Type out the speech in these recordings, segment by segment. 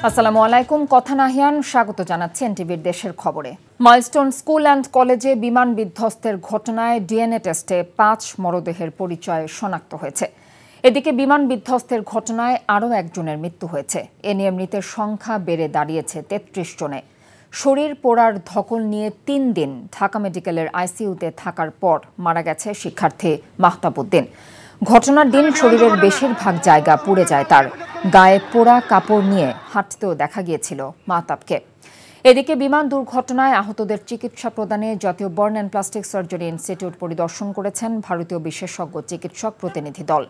আসসালামু আলাইকুম। কথা নাহিয়ান স্বাগত জানাচ্ছি এনটিভির দেশের খবরে। মাইলস্টোন স্কুল অ্যান্ড কলেজে বিমান বিধ্বস্তের ঘটনায় ডিএনএ টেস্টে ৫ মরদেহের পরিচয় শনাক্ত হয়েছে। এদিকে বিমান বিধ্বস্তের ঘটনায় আরও একজনের মৃত্যু হয়েছে। এ নিয়ে মৃতের সংখ্যা বেড়ে দাঁড়িয়েছে ৩৩ জনে। শরীর পোড়ার ধকল নিয়ে ৩ দিন ঢাকা মেডিকেলের আইসিইউতে থাকার পর মারা গেছে শিক্ষার্থী মাহতাব উদ্দিন। ঘটনার দিন শরীরের বেশিরভাগ জায়গা পুড়ে যায় তার। গায়ে পোড়া কাপড় নিয়ে হাঁটতেও দেখা গিয়েছিল মাহতাবকে। এদিকে বিমান দুর্ঘটনায় আহতদের চিকিৎসা প্রদানে জাতীয় burn and plastic surgery institute পরিদর্শন করেছেন ভারতীয় বিশেষজ্ঞ চিকিৎসক প্রতিনিধি দল।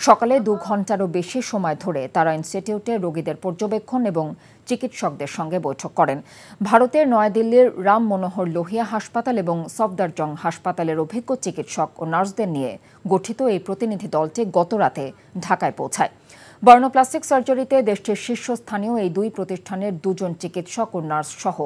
সকালে ২ ঘণ্টারও বেশি সময় ধরে তারা ইনস্টিটিউটে রোগীদের পর্যবেক্ষণ এবং চিকিৎসকদের সঙ্গে বৈঠক করেন। ভারতের নয়াদিল্লির রাম মনোহর লোহিয়া হাসপাতাল এবং সফদারজং হাসপাতালের অভিজ্ঞ চিকিৎসক ও নার্সদের নিয়ে গঠিত এই প্রতিনিধি দলটি গতরাতে ঢাকায় পৌঁছায়। বার্ন প্লাস্টিক সার্জারিতে দেশটির শীর্ষস্থানীয় এই ২ প্রতিষ্ঠানের ২ জন চিকিৎসক ও নার্স সহ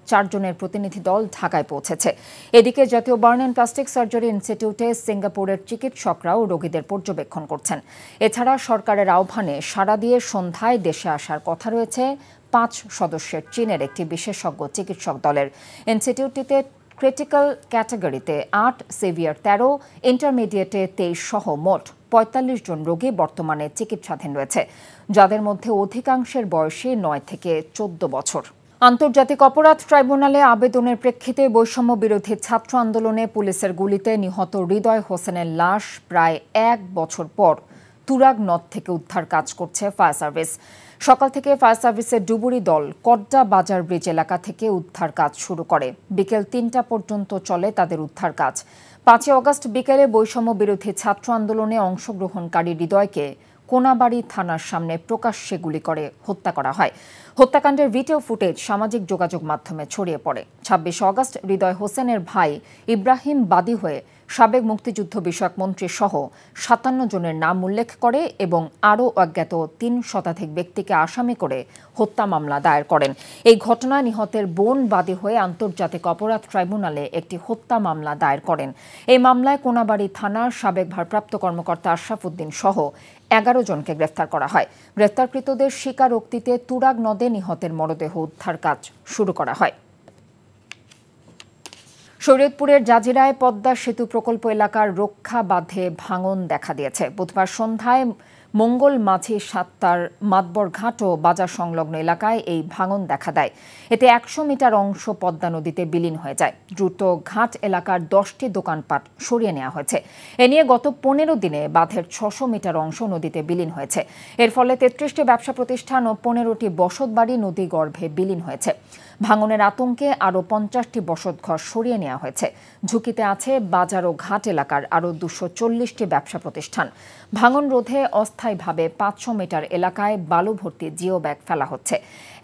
৪ জনের প্রতিনিধি দল ঢাকায় পৌঁছেছে। এদিকে জাতীয় বার্ন অ্যান্ড প্লাস্টিক সার্জারি ইনস্টিটিউটে সিঙ্গাপুরের চিকিৎসকরাও রোগীদের পর্যবেক্ষণ করছেন। এছাড়া সরকারের আহ্বানে সাড়া দিয়ে সন্ধ্যায় দেশে আসার কথা রয়েছে ৫ সদস্যের চীনের একটি বিশেষজ্ঞ চিকিৎসক দলের। ইনস্টিটিউটটিতে ক্রিটিক্যাল ক্যাটাগরিতে ৮, সিভিয়ার ১৩, ইন্টারমিডিয়েটে ২৩ সহ মোট ৪৫ জন রোগী বর্তমানে চিকিৎসাধীন রয়েছে, যাদের মধ্যে অধিকাংশের বয়সী ৯ থেকে ১৪ বছর। আন্তর্জাতিক অপরাধ ট্রাইব্যুনালে আবেদনের প্রেক্ষিতে বৈষম্য বিরোধী ছাত্র আন্দোলনে পুলিশের গুলিতে নিহত হৃদয় হোসেনের লাশ প্রায় ১ বছর পর তুরাগ নদ থেকে উদ্ধার কাজ করছে ফায়ার সার্ভিস। সকাল থেকে ফায়ার সার্ভিসের ডুবুরি দল কড্ডা বাজার ব্রিজ এলাকা থেকে উদ্ধার কাজ শুরু করে। বিকেল ৩টা পর্যন্ত চলে তাদের উদ্ধার কাজ। ৫ অগস্ট বিকেলে বৈষম্য বিরোধী ছাত্র আন্দোলনে অংশগ্রহণকারী হৃদয়কে কোনাবাড়ি থানার সামনে প্রকাশ্যে গুলি করে হত্যা করা হয়। হত্যাকাণ্ডের ভিডিও ফুটেজ সামাজিক যোগাযোগ মাধ্যমে ছড়িয়ে পড়ে। ২৬ অগস্ট হৃদয় হোসেনের ভাই ইব্রাহিম বাদী হয়ে সাবেক মুক্তিযুদ্ধ বিষয়ক মন্ত্রী সহ ৫৭ জনের নাম উল্লেখ করে এবং আরও অজ্ঞাত ৩ শতাধিক ব্যক্তিকে আসামি করে হত্যা মামলা দায়ের করেন। এই ঘটনায় নিহতের বোন বাদী হয়ে আন্তর্জাতিক অপরাধ ট্রাইব্যুনালে একটি হত্যা মামলা দায়ের করেন। এই মামলায় কোনাবাড়ি থানার সাবেক ভারপ্রাপ্ত কর্মকর্তা আশরাফ উদ্দিন সহ ১১ জনকে গ্রেফতার করা হয়। গ্রেফতারকৃতদের স্বীকারোক্তিতে তুরাগ নদে নিহতের মরদেহ উদ্ধার কাজ শুরু করা হয়। শরীয়তপুরের জাজিরায় পদ্মা সেতু প্রকল্প এলাকার রক্ষা বাঁধে ভাঙন দেখা দিয়েছে। বুধবার সন্ধ্যায় মঙ্গল মাঝি সাত্তার মাতবরঘাট ও বাজার সংলগ্ন এলাকায় এই ভাঙন দেখা দেয়। এতে ১০০ মিটার অংশ পদ্মা নদীতে বিলীন হয়ে যায়। দ্রুত ঘাট এলাকার ১০টি দোকানপাট সরিয়ে নেওয়া হয়েছে। এ নিয়ে গত ১৫ দিনে বাঁধের ৬০০ মিটার অংশ নদীতে বিলীন হয়েছে। এর ফলে ৩৩টি ব্যবসা প্রতিষ্ঠান ও ১৫টি বসতবাড়ি নদী গর্ভে বিলীন হয়েছে। ভাঙনের আতঙ্কে আরও ৫০টি বসতঘর সরিয়ে নেওয়া হয়েছে। ঝুঁকিতে আছে বাজার ও ঘাট এলাকার আরও ২৪০টি ব্যবসা প্রতিষ্ঠান। ভাঙন রোধে অস্থায়ীভাবে ৫০০ মিটার এলাকায় বালু ভর্তি জিও ব্যাগ ফেলা হচ্ছে।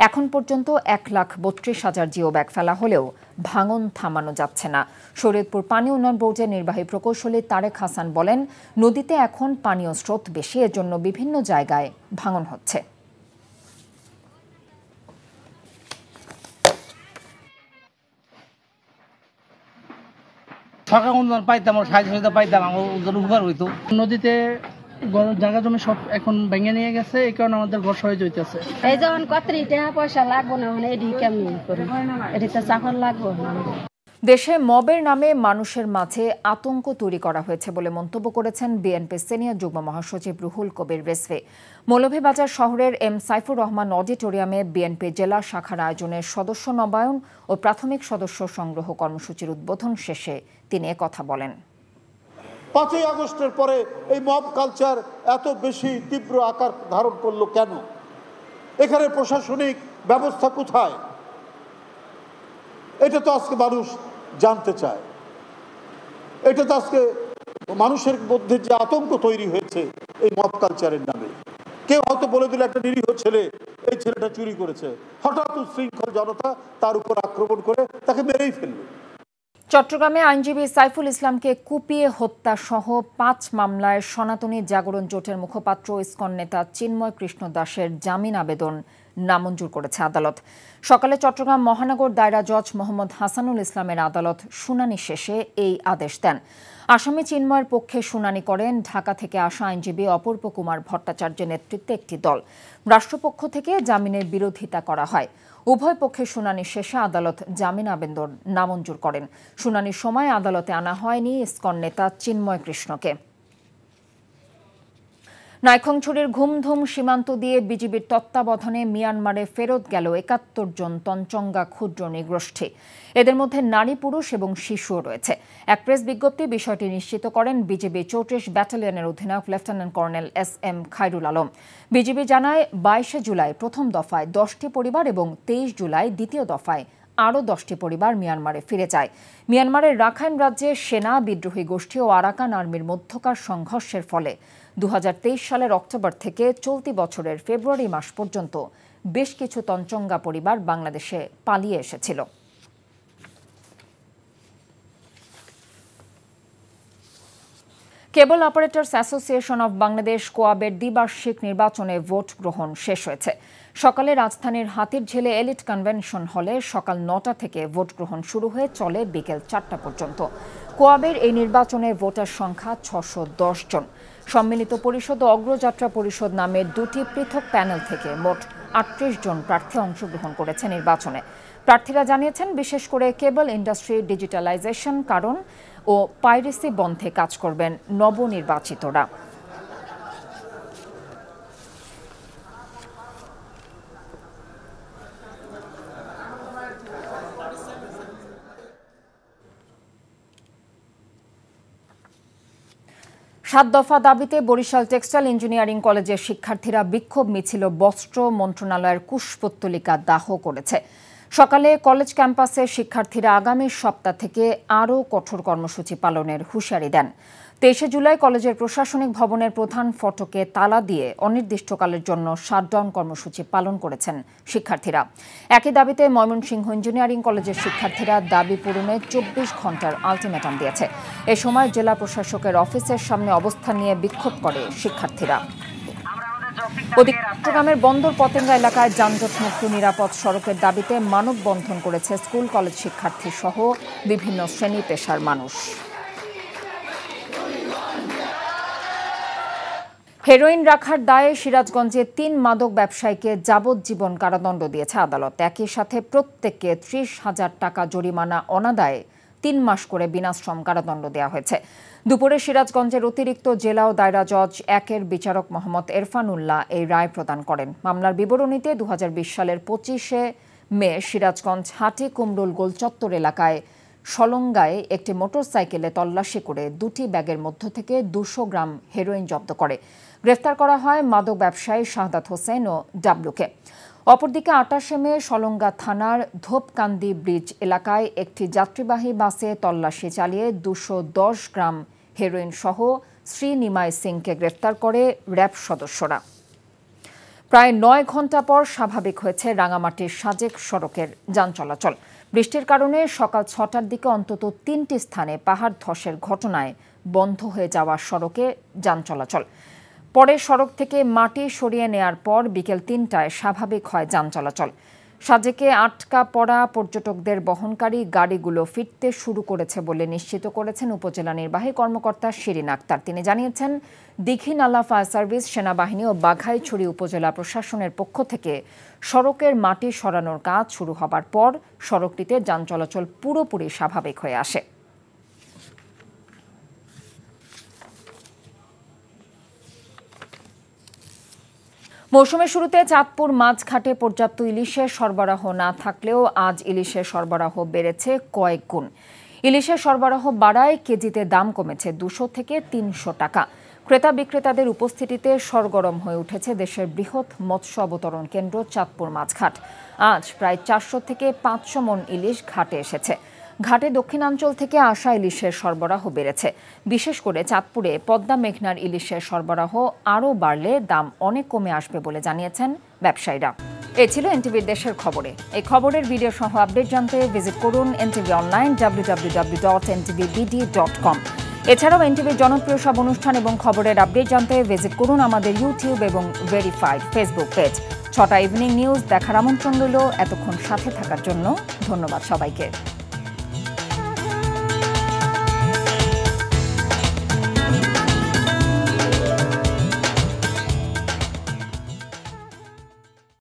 এখন পর্যন্ত ১,৩২,০০০ জিও ব্যাগ ফেলা হলেও ভাঙন থামানো যাচ্ছে না। শরীয়তপুর পানি উন্নয়ন বোর্ডের নির্বাহী প্রকৌশলী তারেক হাসান বলেন, নদীতে এখন পানীয় স্রোত বেশি, এজন্য বিভিন্ন জায়গায় ভাঙন হচ্ছে। সরকার অনুদান পাইতাম, সাহায্য পাইতাম, আমার উপকার হইতো। নদীতে জায়গা জমি সব এখন ভেঙে নিয়ে গেছে, এই কারণে আমাদের ঘর সহজ হইতেছে। এই যখন কতরি টাকা পয়সা লাগবো না, এটি কেমনি করি, এটিতে চাকর লাগবো। দেশে মবের নামে মানুষের মাঝে আতঙ্ক তৈরি করা হয়েছে বলে মন্তব্য করেছেন বিএনপির সিনিয়র যুগ্ম মহাসচিব রুহুল কবির রিজভী। মৌলভীবাজার শহরের এম সাইফুর রহমান অডিটোরিয়ামে বিএনপি জেলা শাখার আয়োজনের সদস্য নবায়ন ও প্রাথমিক সদস্য সংগ্রহ কর্মসূচির উদ্বোধন শেষে তিনি কথা বলেন। ৫ই আগস্টের পরে এই মব কালচার এত বেশি তীব্র আকার ধারণ করলো কেন? এখানে প্রশাসনিক ব্যবস্থা কোথায়? এটা তো আজকে মানুষ জানতে চায়। এটা তো আজকে মানুষের মধ্যে যে আতঙ্ক তৈরি হয়েছে এই মব কালচারের নামে। কেউ হয়তো বলে দিল একটা নিরীহ ছেলে, এই ছেলেটা চুরি করেছে, হঠাৎ উচ্ছৃঙ্খল জনতা তার উপর আক্রমণ করে তাকে মেরেই ফেলবে। চট্টগ্রামে আইনজীবী সাইফুল ইসলামকে কুপিয়ে হত্যা সহ ৫ মামলায় সনাতনী জাগরণ জোটের মুখপাত্র ইসকন নেতা চিন্ময় কৃষ্ণ দাসের জামিন আবেদন নামঞ্জুর করেছে আদালত। সকালে চট্টগ্রাম মহানগর দায়রা জজ মোহাম্মদ হাসানুল ইসলামের আদালত শুনানি শেষে এই আদেশ দেন। আসামি চিন্ময়ের পক্ষে শুনানি করেন ঢাকা থেকে আসা আইনজীবী অপূর্ব কুমার ভট্টাচার্যের নেতৃত্বে একটি দল। রাষ্ট্রপক্ষ থেকে জামিনের বিরোধিতা করা হয়। উভয় পক্ষের শুনানি শেষে আদালত জামিন আবেদন নামঞ্জুর করেন। শুনানির সময় আদালতে আনা হয়নি ইসকন নেতা চিন্ময় কৃষ্ণকে। নাইখংছড়ির ঘুমধুম সীমান্ত দিয়ে বিজিবির তত্ত্বাবধানে মিয়ানমারে ফেরত গেল ৭১ জন তঞ্চঙ্গা ক্ষুদ্র নৃগোষ্ঠী। এদের মধ্যে নারী, পুরুষ এবং শিশুও রয়েছে। এক প্রেস বিজ্ঞপ্তি বিষয়টি নিশ্চিত করেন বিজিবি ৩৪ ব্যাটালিয়নের অধিনায়ক lieutenant colonel SM Khairul Alam. BGB জানায় ২২ জুলাই প্রথম দফায় ১০টি পরিবার এবং ২৩ জুলাই দ্বিতীয় দফায় আরও 10টি পরিবার মিয়ানমারে ফিরে যায়। মিয়ানমারের রাখাইন রাজ্যে সেনা, বিদ্রোহী গোষ্ঠী ও আরাকান আর্মির মধ্যকার সংঘর্ষের ফলে ২০২৩ সালের অক্টোবর থেকে চলতি বছরের ফেব্রুয়ারি মাস পর্যন্ত বেশ কিছু তঞ্চঙ্গা পরিবার বাংলাদেশে পালিয়ে এসেছিল। কেবল অপারেটরস অ্যাসোসিয়েশন অব বাংলাদেশ কোয়াবের দ্বিবার্ষিক নির্বাচনে ভোট গ্রহণ শেষ হয়েছে। সকালে রাজধানীর হাতিরঝিলে এলিট কনভেনশন হলে সকাল ৯টা থেকে ভোট গ্রহণ শুরু হয়ে চলে বিকেল ৪টা পর্যন্ত। কোয়াবের এই নির্বাচনে ভোটার সংখ্যা ৬১০ জন। সম্মিলিত পরিষদ ও অগ্রযাত্রা পরিষদ নামের দুটি পৃথক প্যানেল থেকে মোট ৩৮ জন প্রার্থী অংশগ্রহণ করেছে নির্বাচনে। প্রার্থীরা জানিয়েছেন বিশেষ করে কেবল ইন্ডাস্ট্রি ডিজিটালাইজেশন কারণ ও পাইরেসি বন্ধে কাজ করবেন নবনির্বাচিতরা। সাত দফা দাবিতে বরিশাল টেক্সটাইল ইঞ্জিনিয়ারিং কলেজের শিক্ষার্থীরা বিক্ষোভ মিছিল বস্ত্র মন্ত্রণালয়ের কুশপুত্তলিকা দাহ করেছে। সকালে কলেজ ক্যাম্পাসে শিক্ষার্থীরা আগামী সপ্তাহ থেকে আরও কঠোর কর্মসূচি পালনের হুঁশিয়ারি দেন। ২৩ জুলাই কলেজের প্রশাসনিক ভবনের প্রধান ফটকে তালা দিয়ে অনির্দিষ্টকালের জন্য শাটডাউন কর্মসূচি পালন করেছেন শিক্ষার্থীরা। একই দাবিতে ময়মনসিংহ ইঞ্জিনিয়ারিং কলেজের শিক্ষার্থীরা দাবি পূরণে ২৪ ঘণ্টার আলটিমেটাম দিয়েছে। এ সময় জেলা প্রশাসকের অফিসের সামনে অবস্থান নিয়ে বিক্ষোভ করে শিক্ষার্থীরা। ওদিকে চট্টগ্রামের বন্দর পতেঙ্গা এলাকায় যানজটমুক্ত নিরাপদ সড়কের দাবিতে মানববন্ধন করেছে স্কুল কলেজ শিক্ষার্থী সহ বিভিন্ন শ্রেণী পেশার মানুষ। হেরোইন রাখার দায়ে সিরাজগঞ্জে ৩ মাদক ব্যবসায়ীকে যাবজ্জীবন কারাদণ্ড দিয়েছে আদালত। একই সাথে প্রত্যেককে ৩০,০০০ টাকা জরিমানা অনাদায়ে ৩ মাস করে বিনাশ্রম কারাদণ্ড দেওয়া হয়েছে। দুপুরে সিরাজগঞ্জের অতিরিক্ত জেলা ও দায়রা জজ ১-এর বিচারক মোহাম্মদ এরফানুল্লাহ এই রায় প্রদান করেন। মামলার বিবরণীতে ২০২০ সালের ২৫শে মে সিরাজগঞ্জ হাটি কুমরুল গোলচত্বর এলাকায় সলঙ্গায় একটি মোটরসাইকেলে তল্লাশি করে 2টি ব্যাগের মধ্য থেকে ২০০ গ্রাম হেরোইন জব্দ করে। গ্রেফতার করা হয় মাদক ব্যবসায়ী শাহাদাত হোসেন ও ডাবলুকে। অপরদিকে ২৮শে মে সলঙ্গা থানার ধোপকান্দি ব্রিজ এলাকায় একটি যাত্রীবাহী বাসে তল্লাশি চালিয়ে ২১০ গ্রাম হেরোইন সহ শ্রী নিমাই সিংকে গ্রেফতার করে র্যাব সদস্যরা। প্রায় ৯ ঘণ্টা পর স্বাভাবিক হয়েছে রাঙামাটির সাজেক সড়কের যান চলাচল। বৃষ্টির কারণে সকাল ৬টার দিকে অন্তত ৩টি স্থানে পাহাড় ধসের ঘটনায় বন্ধ হয়ে যাওয়া সড়কে যান চলাচল। পরে সড়ক থেকে মাটি সরিয়ে নেয়ার পর বিকেল ৩টায় স্বাভাবিক হয় যান চলাচল। সাজেকে আটকা পড়া পর্যটকদের বহনকারী গাড়িগুলো ফিরতে শুরু করেছে বলে নিশ্চিত করেছেন উপজেলা নির্বাহী কর্মকর্তা শিরিন আক্তার। তিনি জানিয়েছেন, দীঘিনালা ফায়ার সার্ভিস, সেনাবাহিনী ও বাঘাইছড়ি উপজেলা প্রশাসনের পক্ষ থেকে সড়কের মাটি সরানোর কাজ শুরু হবার পর সড়কটিতে যান চলাচল পুরোপুরি স্বাভাবিক হয়ে আসে। মৌসুমের শুরুতে চাঁদপুর মাছঘাটে পর্যাপ্ত ইলিশের সরবরাহ না থাকলেও আজ ইলিশের সরবরাহ বেড়েছে কয়েক গুণ। ইলিশের সরবরাহ বাড়ায় কেজিতে দাম কমেছে ২০০ থেকে ৩০০ টাকা। ক্রেতা বিক্রেতাদের উপস্থিতিতে সরগরম হয়ে উঠেছে দেশের বৃহৎ মৎস্য অবতরণ কেন্দ্র চাঁদপুর মাছঘাট। আজ প্রায় ৪০০ থেকে ৫০০ মন ইলিশ ঘাটে এসেছে। ঘাটে দক্ষিণাঞ্চল থেকে আসা ইলিশের সরবরাহ বেড়েছে। বিশেষ করে চাঁদপুরে পদ্মা মেঘনার ইলিশের সরবরাহ আরও বাড়লে দাম অনেক কমে আসবে বলে জানিয়েছেন ব্যবসায়ীরা। এ ছিল এনটিভির দেশের খবরে। এই খবরের ভিডিও সহ আপডেট জানতে ভিজিট করুন এনটিভি অনলাইন www.ntvbd.com। এছাড়াও এনটিভির জনপ্রিয় সব অনুষ্ঠান এবং খবরের আপডেট জানতে ভিজিট করুন আমাদের ইউটিউব এবং ভেরিফাইড ফেসবুক পেজ। 6টা ইভিনিং নিউজ দেখার আমন্ত্রণ রইল। এতক্ষণ সাথে থাকার জন্য ধন্যবাদ সবাইকে।